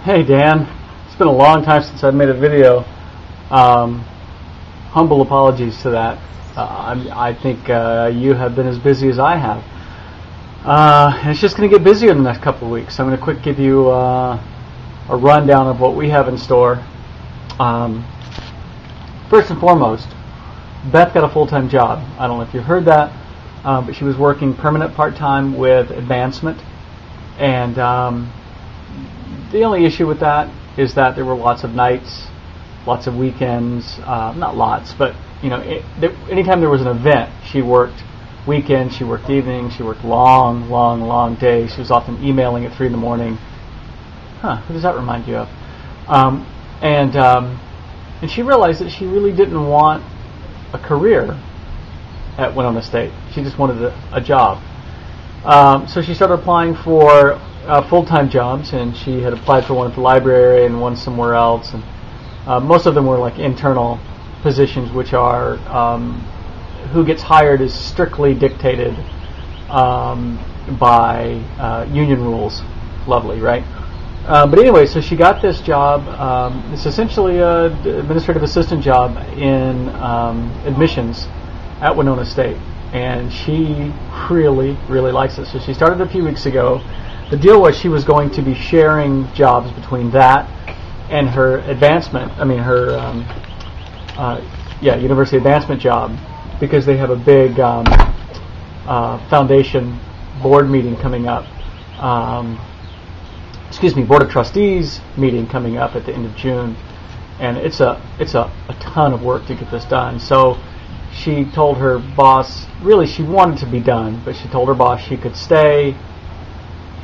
Hey Dan, it's been a long time since I've made a video. Humble apologies to that. I think you have been as busy as I have. And it's just going to get busier in the next couple of weeks. I'm going to quick give you a rundown of what we have in store. First and foremost, Beth got a full-time job. I don't know if you heard that, but she was working permanent part-time with advancement. And the only issue with that is that there were lots of nights, lots of weekends, not lots, but anytime there was an event, she worked weekends, she worked evenings, she worked long days. She was often emailing at 3 in the morning. Who does that remind you of? And she realized that she really didn't want a career at Winona State. She just wanted a job. So she started applying for full-time jobs, and she had applied for one at the library and one somewhere else. And most of them were like internal positions, which are who gets hired is strictly dictated by union rules. Lovely, right? But anyway, so she got this job. It's essentially an administrative assistant job in admissions at Winona State, and she really likes it. So she started a few weeks ago. The deal was she was going to be sharing jobs between that and her advancement. I mean, her university advancement job, because they have a big foundation board meeting coming up. Board of trustees meeting coming up at the end of June, and it's a ton of work to get this done. So she told her boss, really she wanted to be done, but she told her boss she could stay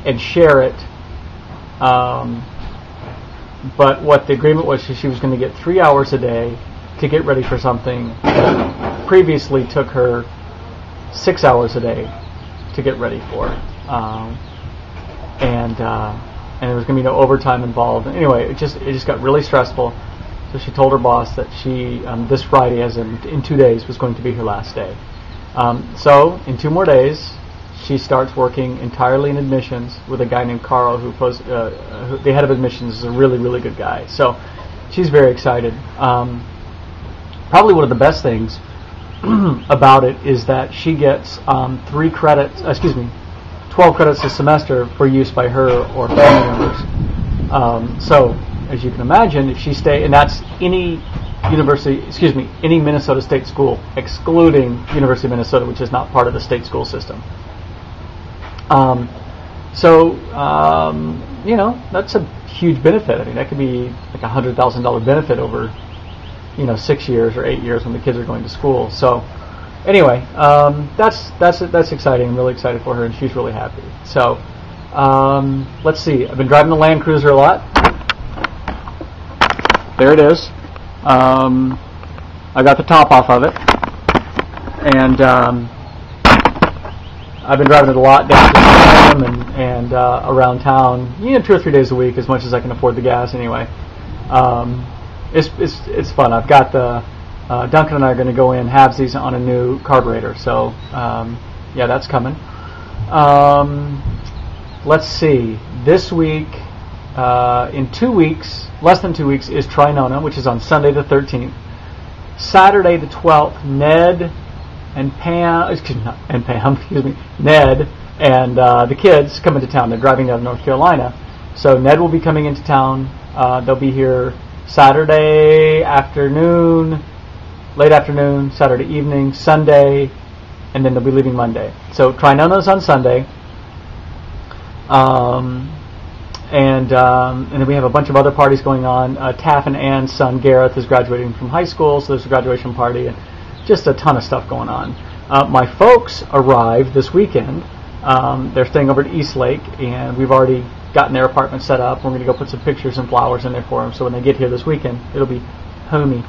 and share it. But what the agreement was, she was going to get 3 hours a day to get ready for something that previously took her 6 hours a day to get ready for. And there was going to be no overtime involved. Anyway, it just got really stressful. So she told her boss that she, this Friday, as in 2 days, was going to be her last day. So in 2 more days, she starts working entirely in admissions with a guy named Carl, who the head of admissions is a really good guy. So she's very excited. Probably one of the best things about it is that she gets 12 credits a semester for use by her or family members. So, as you can imagine, if she and that's any Minnesota state school, excluding University of Minnesota, which is not part of the state school system. That's a huge benefit. I mean, that could be like $100,000 benefit over, 6 years or 8 years when the kids are going to school. So, anyway, that's exciting. I'm really excited for her, and she's really happy. So, let's see. I've been driving the Land Cruiser a lot. There it is. I got the top off of it, and I've been driving it a lot down to Salem and around town. 2 or 3 days a week, as much as I can afford the gas. Anyway, it's fun. I've got the Duncan and I are going to go in halvesies on a new carburetor, so that's coming. Let's see. This week, in 2 weeks, less than 2 weeks, is Trinona, which is on Sunday the 13th. Saturday the 12th, Ned and the kids come into town. They're driving down to North Carolina, so Ned will be coming into town. They'll be here Saturday afternoon, late afternoon, Saturday evening, Sunday, and then they'll be leaving Monday. So Trinona's on Sunday, and then we have a bunch of other parties going on. Taff and Ann's son Gareth is graduating from high school, so there's a graduation party, and just a ton of stuff going on. My folks arrived this weekend. They're staying over at East Lake, and we've already gotten their apartment set up. We're going to go put some pictures and flowers in there for them, so when they get here this weekend, it'll be homey.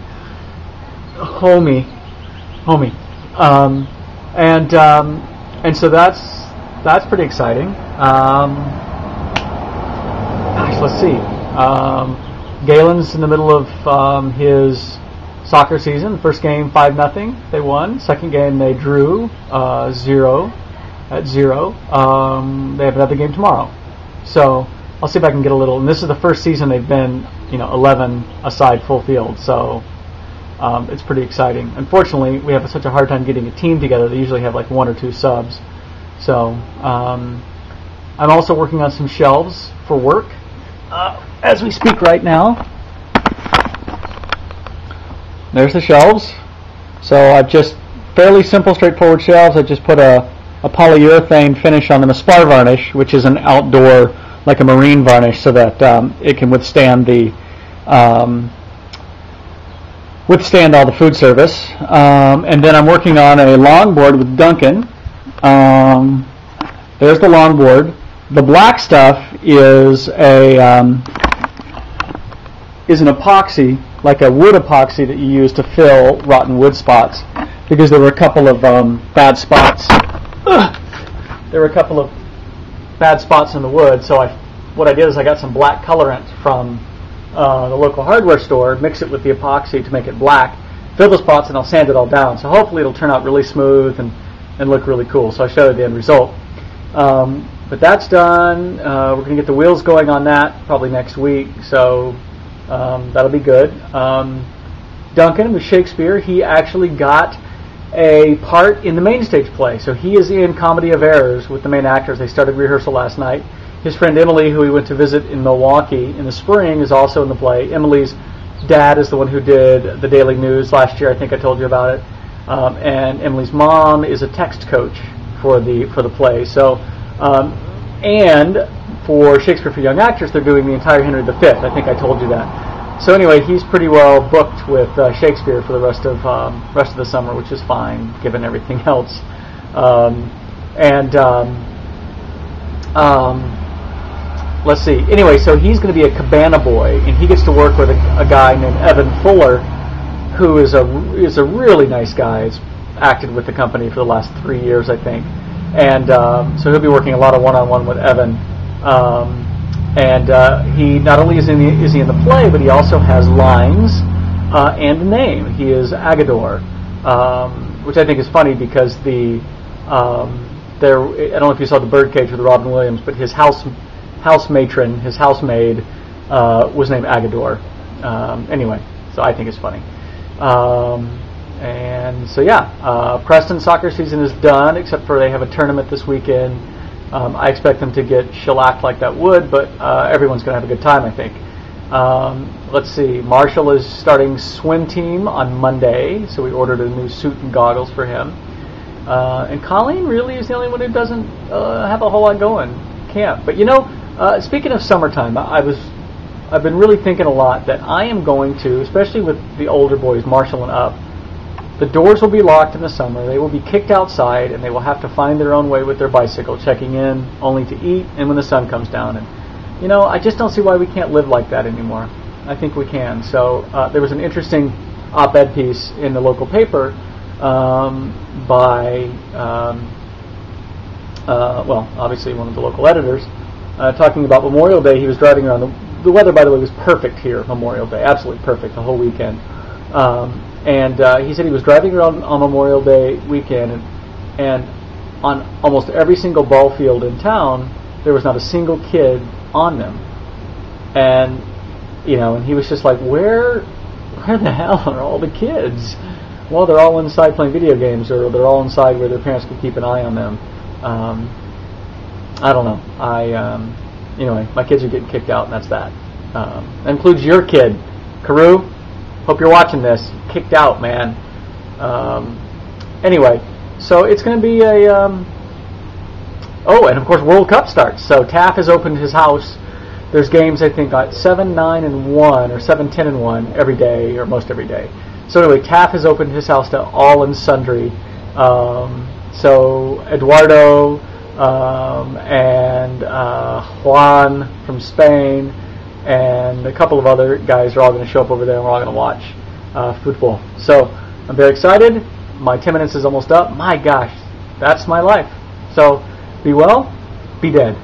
And so that's pretty exciting. Let's see. Galen's in the middle of his soccer season. First game 5-0. They won. Second game they drew 0-0. They have another game tomorrow. So I'll see if I can get a little. And this is the first season they've been 11 aside full field, so it's pretty exciting. Unfortunately, we have such a hard time getting a team together. They usually have like 1 or 2 subs. So I'm also working on some shelves for work as we speak right now. There's the shelves. So I've just fairly simple, straightforward shelves. I just put a polyurethane finish on them, a spar varnish, which is an outdoor, like a marine varnish, so that it can withstand all the food service. And then I'm working on a longboard with Duncan. There's the longboard. The black stuff is an epoxy, like a wood epoxy that you use to fill rotten wood spots, because there were a couple of bad spots. There were a couple of bad spots in the wood, so what I did is I got some black colorant from the local hardware store, mix it with the epoxy to make it black, fill the spots, and I'll sand it all down. So hopefully it'll turn out really smooth and look really cool. So I showed you the end result. But that's done. We're going to get the wheels going on that probably next week, so that'll be good. Duncan with Shakespeare, he actually got a part in the main stage play. So he is in Comedy of Errors with the main actors. They started rehearsal last night. His friend Emily, who we went to visit in Milwaukee in the spring, is also in the play. Emily's dad is the one who did the Daily News last year. I think I told you about it. And Emily's mom is a text coach for the play. So, and for Shakespeare for Young Actors, they're doing the entire Henry V. I think I told you that. So anyway, he's pretty well booked with Shakespeare for the rest of the summer, which is fine given everything else. Let's see. Anyway, so he's going to be a cabana boy, and he gets to work with a guy named Evan Fuller, who is a really nice guy. He's acted with the company for the last 3 years, I think, and so he'll be working a lot of one-on-one with Evan. He not only is he in the play, but he also has lines and a name. He is Agador, which I think is funny because I don't know if you saw the Birdcage with Robin Williams, but his house matron, his housemaid, was named Agador. Anyway, so I think it's funny. Preston soccer season is done, except for they have a tournament this weekend. I expect them to get shellacked like that would, but everyone's going to have a good time, I think. Let's see. Marshall is starting swim team on Monday, so we ordered a new suit and goggles for him. And Colleen really is the only one who doesn't have a whole lot going. Camp. But speaking of summertime, I've been really thinking a lot that I am going to, especially with the older boys, Marshall and up, the doors will be locked in the summer. They will be kicked outside, and they will have to find their own way with their bicycle, checking in only to eat and when the sun comes down. And I just don't see why we can't live like that anymore. I think we can. So there was an interesting op-ed piece in the local paper by obviously one of the local editors, talking about Memorial Day. He was driving around. The weather, by the way, was perfect here, Memorial Day. Absolutely perfect the whole weekend. He said he was driving around on Memorial Day weekend, and on almost every single ball field in town, there was not a single kid on them. And he was just like, where the hell are all the kids? Well, they're all inside playing video games, or they're all inside where their parents can keep an eye on them. I don't know. Anyway, my kids are getting kicked out, and that's that. That includes your kid, Carew. Hope you're watching this. Kicked out, man. Anyway, so it's going to be and of course World Cup starts. So Taff has opened his house. There's games, I think, at 7, 9, and 1, or 7, 10, and 1 every day, or most every day. So anyway, Taff has opened his house to all and sundry. So Eduardo and Juan from Spain and a couple of other guys are all going to show up over there, and we're all going to watch football. So I'm very excited. My 10 minutes is almost up. My gosh, that's my life. So be well, be dead.